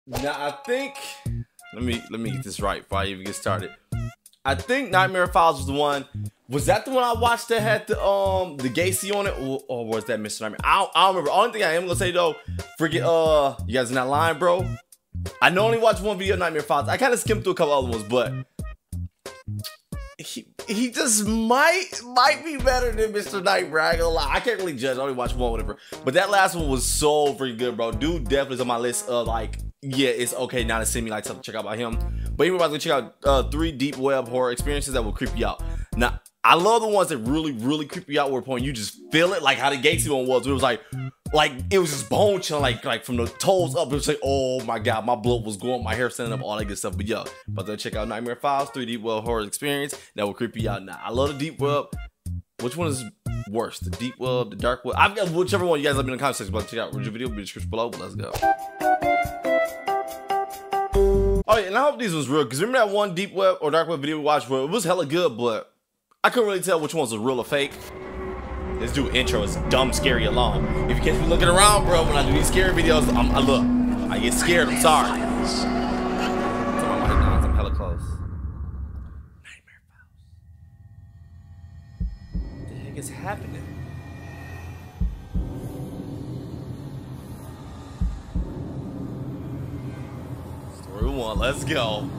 Now I think let me get this right before I even get started. I think Nightmare Files was the one. Was that the one I watched that had the Gacy on it, or was that Mr. Nightmare? I don't remember. Only thing I am gonna say though, forget you guys are not lying, bro. I know I only watched one video of Nightmare Files. I kind of skimmed through a couple other ones, but he just might be better than Mr. Nightmare. I ain't gonna lie. I can't really judge. I only watched one, whatever. But that last one was so freaking good, bro. Dude definitely is on my list of like, yeah, it's okay now to send me like something to check out by him. But even about to check out 3 deep web horror experiences that will creep you out. Now, I love the ones that really creep you out where point you just feel it, like how the Gacy one was. It was like it was just bone chilling, like from the toes up. It was like, oh my god, my blood was going, my hair standing up, all that good stuff. But yo, about to check out Nightmare Files, 3 deep web horror experience that will creep you out. Now, I love the deep web. Which one is worse, the deep web, the dark web? I've got whichever one you guys let me in the comment section. But check out original video, be in the description below. But let's go. Oh yeah, and I hope these was real, because remember that one deep web or dark web video we watched where it was hella good, but I couldn't really tell which ones was real or fake. This dude intro is dumb scary alone. If you catch me looking around, bro, when I do these scary videos, I look. I get scared, I'm sorry. I'm hella close. Nightmare Files. What the heck is happening? Story 1, let's go.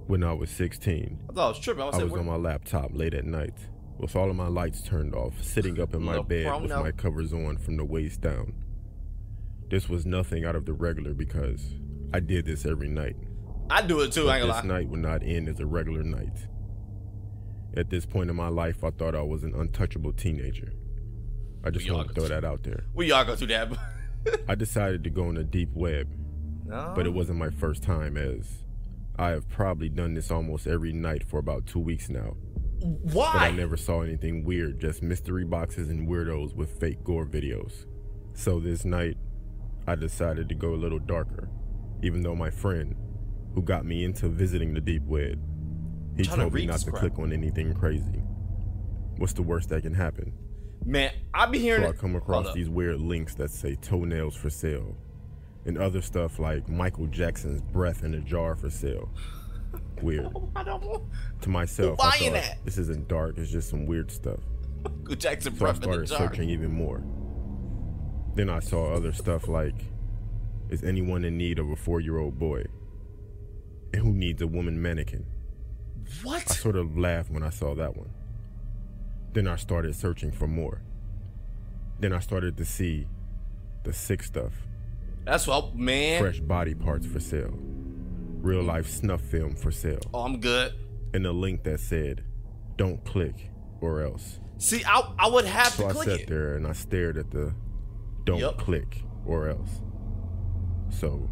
When I was 16, I thought I was tripping. I was on my laptop late at night with all of my lights turned off, sitting up in my bed with my covers on from the waist down. This was nothing out of the regular because I did this every night. I do it too, I ain't gonna lie. This night would not end as a regular night. At this point in my life, I thought I was an untouchable teenager. I just want to throw that out there. We all go through that. I decided to go on the deep web, but it wasn't my first time, as I have probably done this almost every night for about 2 weeks now. Why? But I never saw anything weird, just mystery boxes and weirdos with fake gore videos. So this night, I decided to go a little darker, even though my friend, who got me into visiting the deep web, he told me not to click on anything crazy. What's the worst that can happen? Man, I be hearing so I come across these weird links that say toenails for sale, and other stuff like Michael Jackson's breath in a jar for sale. Weird. To myself, I thought, this isn't dark, it's just some weird stuff. Michael Jackson so breath I started searching even more. Then I saw other stuff like, is anyone in need of a 4-year-old boy? And who needs a woman mannequin? What? I sort of laughed when I saw that one. Then I started searching for more. Then I started to see the sick stuff. That's what, man. Fresh body parts for sale. Real life snuff film for sale. Oh, I'm good. And a link that said, don't click or else. See, I would have to click it. So I sat there and I stared at the don't click or else. So,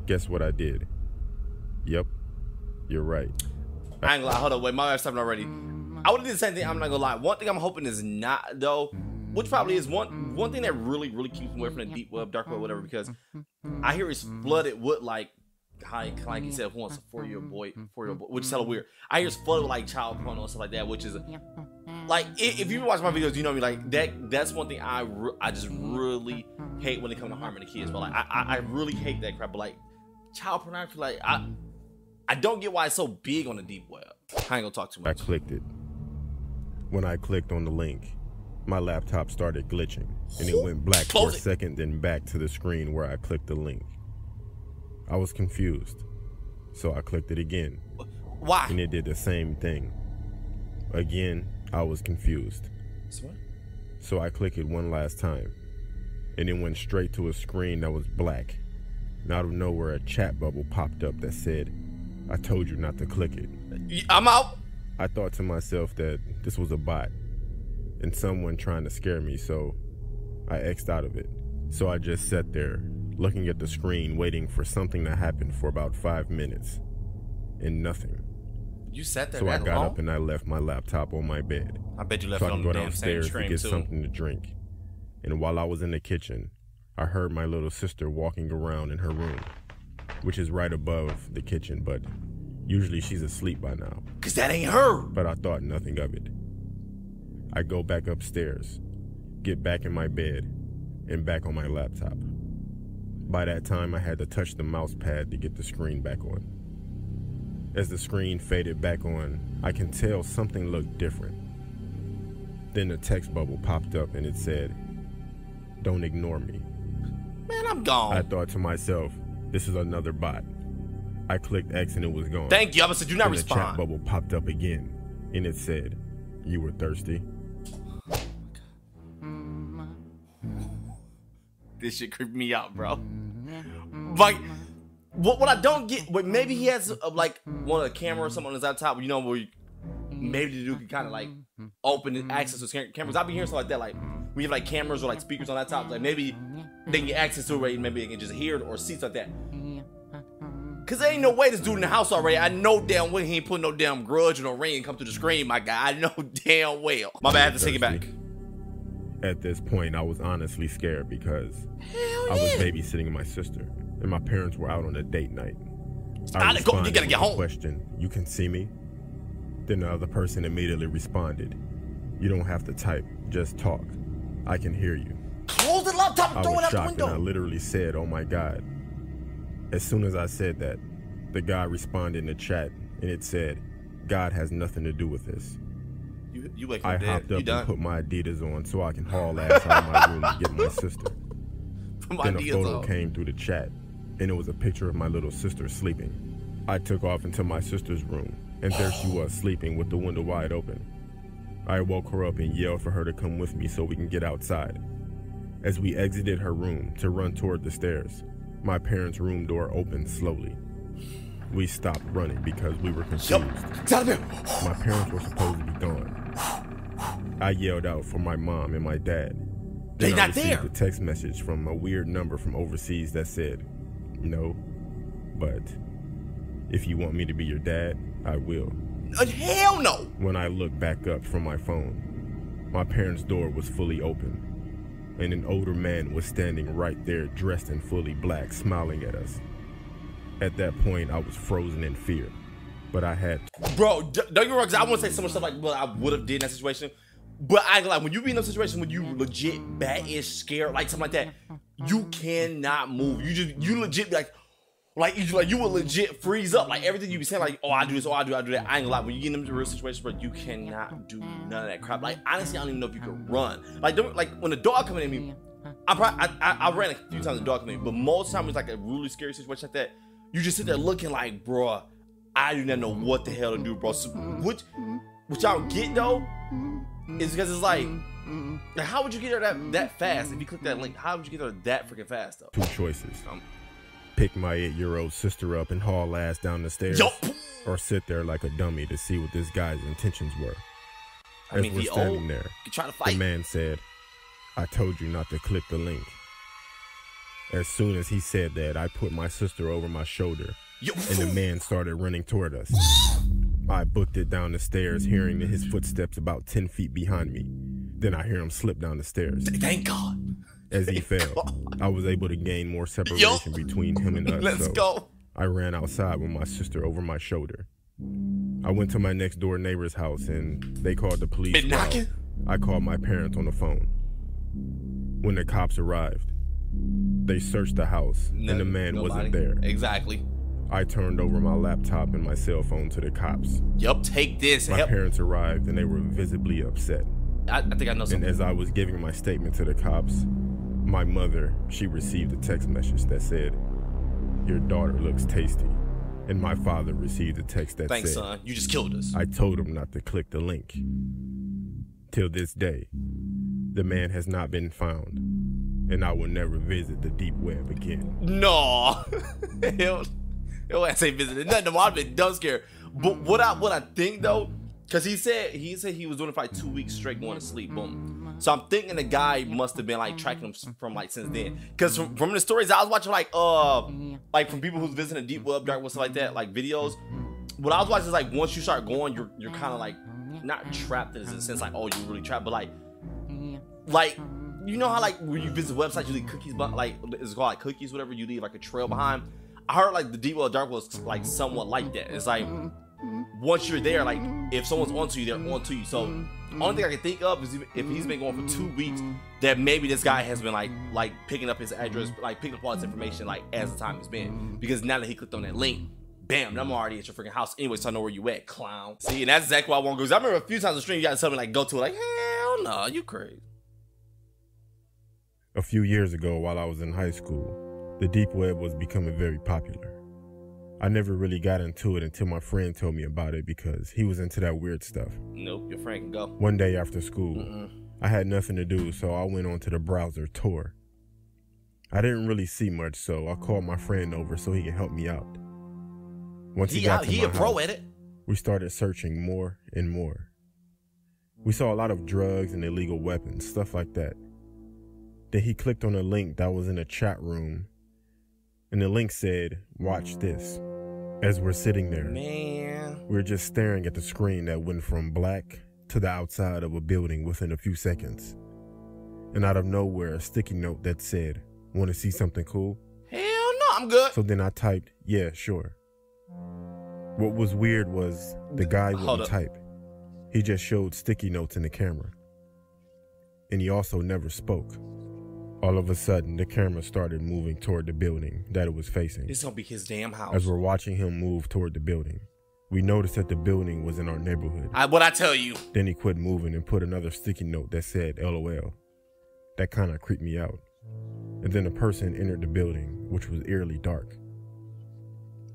guess what I did? Yep, you're right. I ain't gonna lie, hold on, wait, my wife's talking already. I would have did the same thing, I'm not gonna lie. One thing I'm hoping is not, though, which probably is one thing that really keeps me away from the deep web, dark web, whatever, because I hear it's flooded with like you said, who wants a 4-year-old boy, which is hella weird. I hear it's flooded with like child porno and stuff like that, which is like, if you watch my videos, you know me, like that's one thing I just really hate when it comes to harming the kids. But like I really hate that crap. But like child pornography, like I don't get why it's so big on the deep web. I ain't gonna talk too much. I clicked it. When I clicked on the link, my laptop started glitching, and it went black for a second, then back to the screen where I clicked the link. I was confused, so I clicked it again. Why? And it did the same thing. Again, I was confused. So I clicked it one last time, and it went straight to a screen that was black. And out of nowhere, a chat bubble popped up that said, I told you not to click it. I'm out. I thought to myself that this was a bot and someone trying to scare me, so I X'd out of it. So I just sat there, looking at the screen, waiting for something to happen for about 5 minutes, and nothing. You sat there so I got up and I left my laptop on my bed. I bet you left it on the damn same screen to get something to drink. And while I was in the kitchen, I heard my little sister walking around in her room, which is right above the kitchen, but usually she's asleep by now. Cause that ain't her. But I thought nothing of it. I go back upstairs, get back in my bed, and back on my laptop. By that time, I had to touch the mouse pad to get the screen back on. As the screen faded back on, I can tell something looked different. Then the text bubble popped up and it said, "Don't ignore me." Man, I'm gone. I thought to myself, this is another bot. I clicked X and it was gone. Thank you. I said, do not respond. The chat bubble popped up again and it said, "You were thirsty." This shit creeped me out, bro. Like, what I don't get, but maybe he has like one of the camera or something on his laptop, you know, where maybe the dude can kind of like open and access to cameras. I've been hearing stuff like that, like we have like cameras or like speakers on laptops, like maybe they can get access to it, right? Maybe they can just hear it or see stuff like that. Cause there ain't no way this dude in the house already. I know damn well he ain't putting no damn grudge or no ring and come through the screen, my guy. I know damn well. My bad, I have to take it back. At this point, I was honestly scared because I was babysitting my sister, and my parents were out on a date night. I responded you gotta get home. Question, "You can see me?" Then the other person immediately responded, "You don't have to type, just talk. I can hear you." Close the laptop and throw it out the window. And I literally said, "Oh my God." As soon as I said that, the guy responded in the chat, and it said, "God has nothing to do with this." I hopped up and put my Adidas on so I can haul ass out of my room to get my sister. Then a photo came through the chat, and it was a picture of my little sister sleeping. I took off into my sister's room, and there she was sleeping with the window wide open. I woke her up and yelled for her to come with me so we can get outside. As we exited her room to run toward the stairs, my parents' room door opened slowly. We stopped running because we were confused. My parents were supposed to be gone. I yelled out for my mom and my dad. Then I received a text message from a weird number from overseas that said, "No, but if you want me to be your dad, I will." Hell no! When I looked back up from my phone, my parents' door was fully open, and an older man was standing right there dressed in fully black, smiling at us. At that point, I was frozen in fear, but I had to. Bro, don't get me wrong, because I want to say so much stuff like what I would have did in that situation. But I like when you be in a situation when you legit bat-ish scared, like something like that, you cannot move. You legit be like you will legit freeze up. Like everything you be saying, like, "Oh, I do this, oh, I do that." I ain't gonna lie. When you get into real situations, bro, you cannot do none of that crap. Like honestly, I don't even know if you can run. Like when the dog coming at me, I ran a few times the dog coming at me, but most of the time it's like a really scary situation like that. You just sit there looking like, bro, I do not know what the hell to do, bro. So, what y'all get though is because it's like, how would you get there that fast if you click that link? How would you get there that freaking fast though? Two choices. Pick my 8-year-old sister up and haul ass down the stairs, or sit there like a dummy to see what this guy's intentions were. As we're standing there, the man said, "I told you not to click the link." As soon as he said that, I put my sister over my shoulder, and the man started running toward us. I booked it down the stairs, hearing his footsteps about 10 feet behind me. Then I hear him slip down the stairs. Thank God. As he fell, I was able to gain more separation between him and us. Let's go. I ran outside with my sister over my shoulder. I went to my next door neighbor's house, and they called the police. Been knocking? I called my parents on the phone. When the cops arrived, they searched the house, and the man wasn't there. Exactly. I turned over my laptop and my cell phone to the cops. Yup, take this. My parents arrived, and they were visibly upset. I think I know something. And as I was giving my statement to the cops, my mother, she received a text message that said, "Your daughter looks tasty." And my father received a text that Thanks, said, son. You just killed us. I told him not to click the link. Till this day, the man has not been found, and I will never visit the deep web again. No. He'll say visited nothing. I've been dumb scared. But what I think though, because he said he was doing it for like 2 weeks straight going to sleep. Boom. So I'm thinking the guy must have been like tracking him from like since then. Because from the stories I was watching, like from people who's visiting deep web, dark web, stuff like that, like videos. What I was watching is like once you start going, you're kind of like not trapped in a sense like, oh, you're really trapped, but like you know how like when you visit websites you leave cookies, but like it's called like cookies, whatever, you leave like a trail behind. I heard like the deep web dark was like somewhat like that. It's like once you're there, like if someone's onto you, they're onto you. So only thing I can think of is if he's been going for 2 weeks, that maybe this guy has been like picking up his address, like picking up all his information, like as the time has been. Because now that he clicked on that link, bam, I'm already at your freaking house anyway, so I know where you at, clown. See, and that's exactly why I want to go. Because I remember a few times on the stream, you guys tell me like go to it, like hell no, you crazy. A few years ago, while I was in high school, the deep web was becoming very popular. I never really got into it until my friend told me about it because he was into that weird stuff. Nope, your friend can go. One day after school, I had nothing to do, so I went onto the browser Tor. I didn't really see much, so I called my friend over so he could help me out. Once he got to my pro house, at it. we started searching more and more. We saw a lot of drugs and illegal weapons, stuff like that. Then he clicked on a link that was in a chat room, and the link said, "Watch this." As we're sitting there, man, we're just staring at the screen that went from black to the outside of a building within a few seconds. And out of nowhere, a sticky note that said, "Want to see something cool?" Hell no, I'm good. So then I typed, "Yeah, sure." What was weird was the guy wouldn't type. He just showed sticky notes in the camera. And he also never spoke. All of a sudden, the camera started moving toward the building that it was facing. This is gonna be his damn house. As we're watching him move toward the building, we noticed that the building was in our neighborhood. What I tell you? Then he quit moving and put another sticky note that said LOL. That kind of creeped me out. And then a person entered the building, which was eerily dark.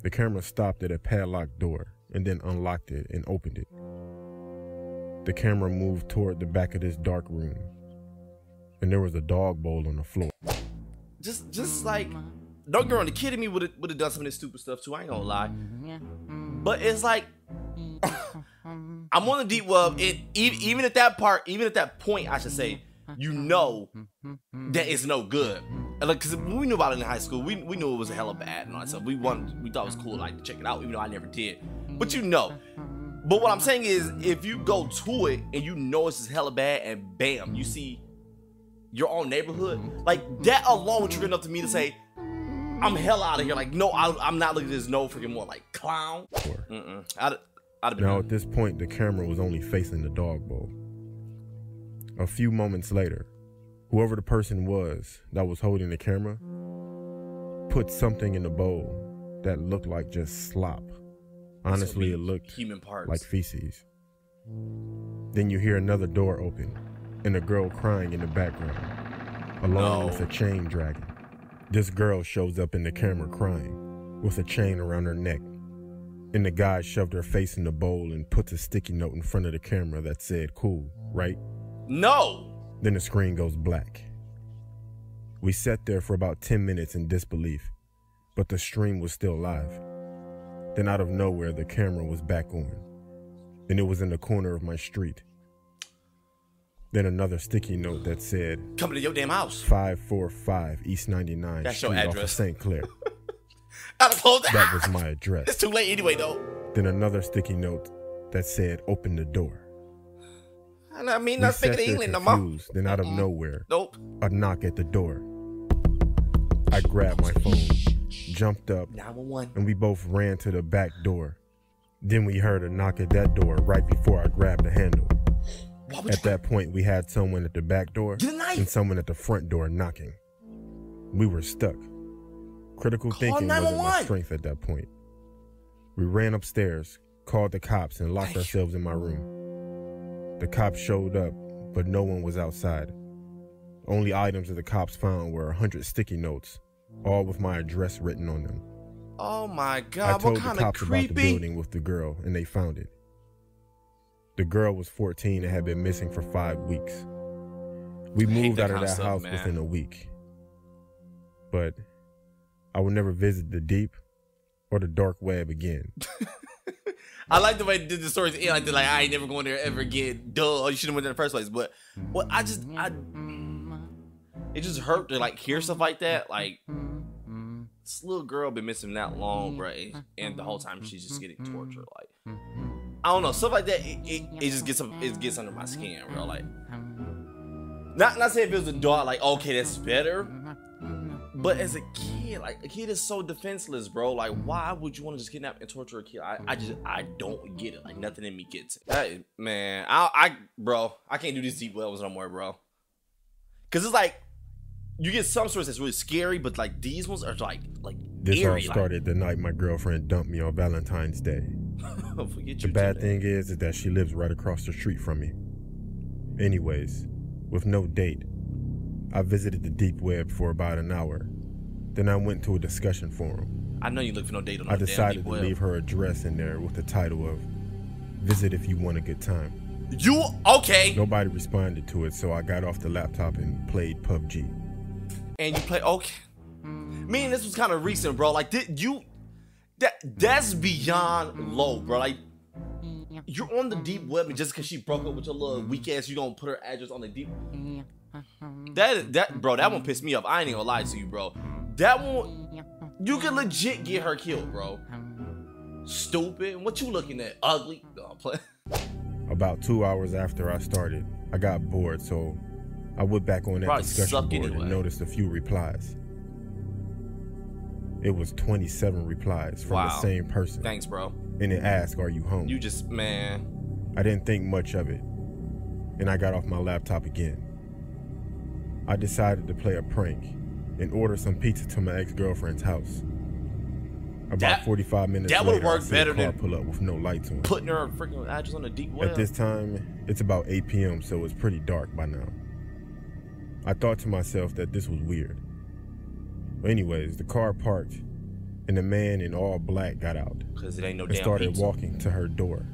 The camera stopped at a padlocked door and then unlocked it and opened it. The camera moved toward the back of this dark room, and there was a dog bowl on the floor. Just like, don't get me wrong, the kid in me would have done some of this stupid stuff too, I ain't gonna lie. But it's like, I'm on the deep web, even at that point, I should say, you know that it's no good. Like, cause when we knew about it in high school, we knew it was hella bad and all that stuff. We thought it was cool, like, to check it out, even though I never did. But you know. But what I'm saying is, if you go to it and you know it's just hella bad, and bam, you see your own neighborhood, like that alone would trigger enough to me to say, I'm hell out of here. Like, no, I'm not looking at this no freaking more, like, clown. I'd have been. Now at this point, the camera was only facing the dog bowl. A few moments later, whoever the person was that was holding the camera put something in the bowl that looked like just slop. Honestly, it looked human parts, like feces. Then you hear another door open and a girl crying in the background, along with a chain dragging. This girl shows up in the camera crying, with a chain around her neck. And the guy shoved her face in the bowl and puts a sticky note in front of the camera that said, "Cool, right?" No! Then the screen goes black. We sat there for about 10 minutes in disbelief, but the stream was still live. Then out of nowhere, the camera was back on, and it was in the corner of my street. Then another sticky note that said, "Coming to your damn house. 545 East 99 That's your Street off of address. St. Clair." That was my address. It's too late anyway, though. Then another sticky note that said, "Open the door." I mean, We not sat speaking there English no more. confused. Then out of nowhere, Nope. a knock at the door. I grabbed my phone, jumped up, 911. and we both ran to the back door. Then we heard a knock at that door right before I grabbed the handle. At that point, we had someone at the back door and someone at the front door knocking. We were stuck. Critical thinking wasn't my strength at that point. We ran upstairs, called the cops, and locked ourselves in my room. The cops showed up, but no one was outside. Only items that the cops found were 100 sticky notes, all with my address written on them. Oh my I God, told what kind the of cops about the creepy? building with the girl, and they found it. The girl was 14 and had been missing for 5 weeks. We moved out of that house within a week. But I would never visit the deep or the dark web again. I like the way they did the stories end like that. Like, I ain't never going there ever again. Duh, you should have went there in the first place. But what it just hurt to like hear stuff like that. Like, this little girl been missing that long, bro, and the whole time she's just getting tortured. Like, I don't know, stuff like that. It just gets under my skin, bro. Like, not saying if it was a dog, like, okay, that's better. But as a kid, like a kid is so defenseless, bro. Like, why would you want to just kidnap and torture a kid? I don't get it. Like, nothing in me gets it. Hey, man, bro, I can't do these deep wells no more, bro. Cause it's like you get some stories that's really scary, but like these ones are like this eerie, all started the night my girlfriend dumped me on Valentine's Day. The bad thing is that she lives right across the street from me. Anyways, with no date, I visited the deep web for about an hour. Then I went to a discussion forum. I know you look for no date on I decided to leave her address in there with the title of "Visit if you want a good time." You okay? Nobody responded to it, so I got off the laptop and played PUBG. And you play okay? Man, this was kind of recent, bro. Like, that's beyond low, bro. Like, you're on the deep web, and just because she broke up with your little weak ass, you gonna put her address on the deep. Bro, that one pissed me off. I ain't even gonna lie to you, bro. That one, you can legit get her killed, bro. Stupid. What you looking at? Ugly. No, play. About 2 hours after I started, I got bored, so I went back on that discussion board and noticed a few replies. It was 27 replies from the same person. Thanks, bro. And it asked, "Are you home?" You just, man. I didn't think much of it, and I got off my laptop again. I decided to play a prank and order some pizza to my ex-girlfriend's house. About 45 minutes later, would work better car than pull up with no lights on. Putting her freaking address on the deep web. At this time, it's about 8 p.m., so it's pretty dark by now. I thought to myself that this was weird. But anyways, the car parked, and the man in all black got out. Because it ain't no and damn started pizza. Walking to her door.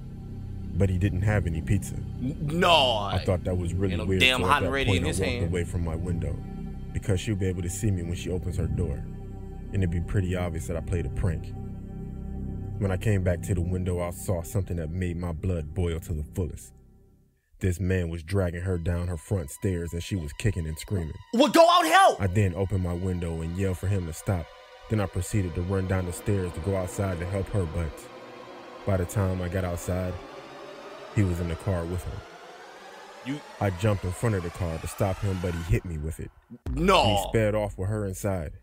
But he didn't have any pizza. No. I thought that was really weird. Damn so hot at that and ready point, in his I walked hand. away from my window because she'll be able to see me when she opens her door. And it'd be pretty obvious that I played a prank. When I came back to the window, I saw something that made my blood boil to the fullest. This man was dragging her down her front stairs as she was kicking and screaming. Well, go out, help! I then opened my window and yelled for him to stop. Then I proceeded to run down the stairs to go outside to help her, but by the time I got outside, he was in the car with her. I jumped in front of the car to stop him, but he hit me with it. No. He sped off with her inside.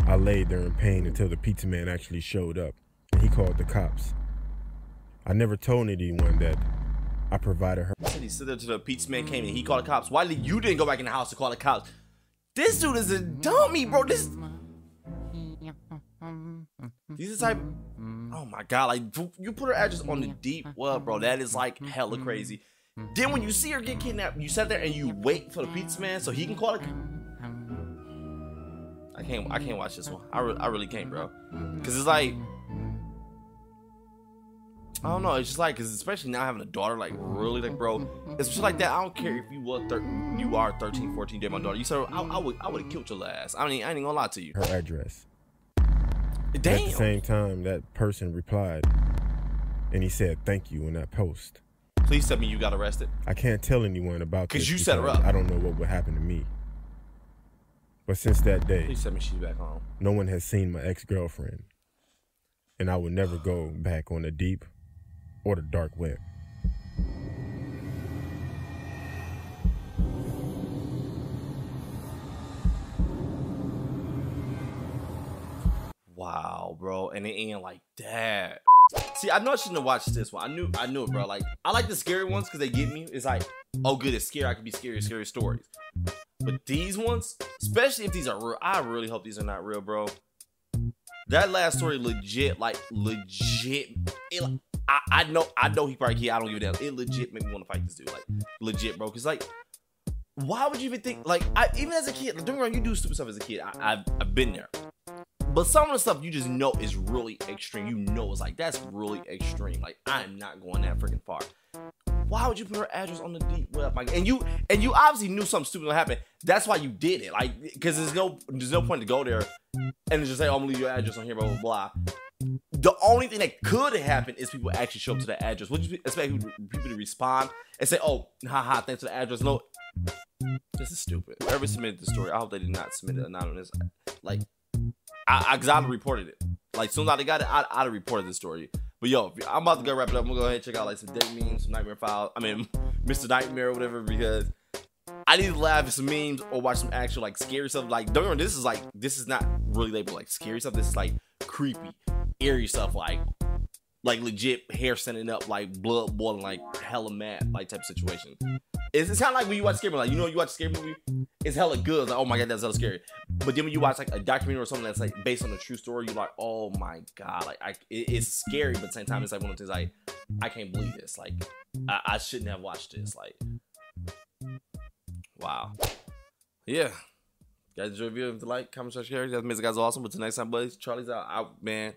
I laid there in pain until the pizza man actually showed up, and he called the cops. I never told anyone that I provided her. He said he stood there till the pizza man came and he called the cops. Why did you didn't go back in the house to call the cops? This dude is a dummy, bro. These are type. Oh my god! Like you put her address on the deep web, bro. That is like hella crazy. Then when you see her get kidnapped, you sat there and you wait for the pizza man so he can call it. I can't watch this one. I really can't, bro. Cause it's like, I don't know. It's just like, cause especially now having a daughter, like really, like, bro, it's just like that. I don't care if you are 13, 14, dead my daughter. You said I would have killed your ass. I mean, I ain't gonna lie to you. Her address. Damn. At the same time, that person replied, and he said thank you in that post. Please tell me you got arrested. I can't tell anyone about this because you set her up. I don't know what would happen to me. But since that day, please tell me she's back home. No one has seen my ex-girlfriend, and I will never go back on the deep or the dark web. Wow, bro, and it ain't like that. See, I know I shouldn't have watched this one. I knew it, bro. Like, I like the scary ones because they get me. It's like, oh, good, it's scary. I can be scary stories. But these ones, especially if these are real, I really hope these are not real, bro. That last story, legit, like legit. I know he probably can't. I don't give a damn. It legit made me want to fight this dude, like legit, bro. Cause like, why would you even think? Like, even as a kid, don't get me wrong, you do stupid stuff as a kid. I've been there. But some of the stuff you just know is really extreme. You know it's like, that's really extreme. Like, I'm not going that freaking far. Why would you put her address on the deep web? Like, and you obviously knew something stupid would happen. That's why you did it. Like, because there's no point to go there and just say, oh, I'm gonna leave your address on here, blah, blah, blah. The only thing that could happen is people actually show up to the address. Would you expect people to respond and say, oh, haha, thanks for the address? No, this is stupid. Whoever submitted the story, I hope they did not submit it anonymous. Like, because I'd have reported it. Like, soon as I got it, I'd have reported the story. But yo, I'm about to go wrap it up. I'm gonna go ahead and check out like some date memes, some nightmare files. I mean, Mr. Nightmare or whatever, because I need to laugh at some memes or watch some actual like scary stuff. Like, don't get me wrong, this is not really labeled like scary stuff. This is like creepy, eerie stuff, like legit hair standing up, like blood boiling, like hella mad, like type of situation. It's kind of like when you watch a scary movie, like, you know, you watch a scary movie, it's hella good. It's like, oh my god, that's hella scary. But then when you watch like a documentary or something that's like based on a true story, you're like, oh my god, like it's scary, but at the same time, it's like one of those things like, I can't believe this. Like, I shouldn't have watched this. Like, wow. Yeah. Guys, enjoy the video. If you like, comment, subscribe. That means you guys are awesome. But till next time, buddies, Charlie's out, man.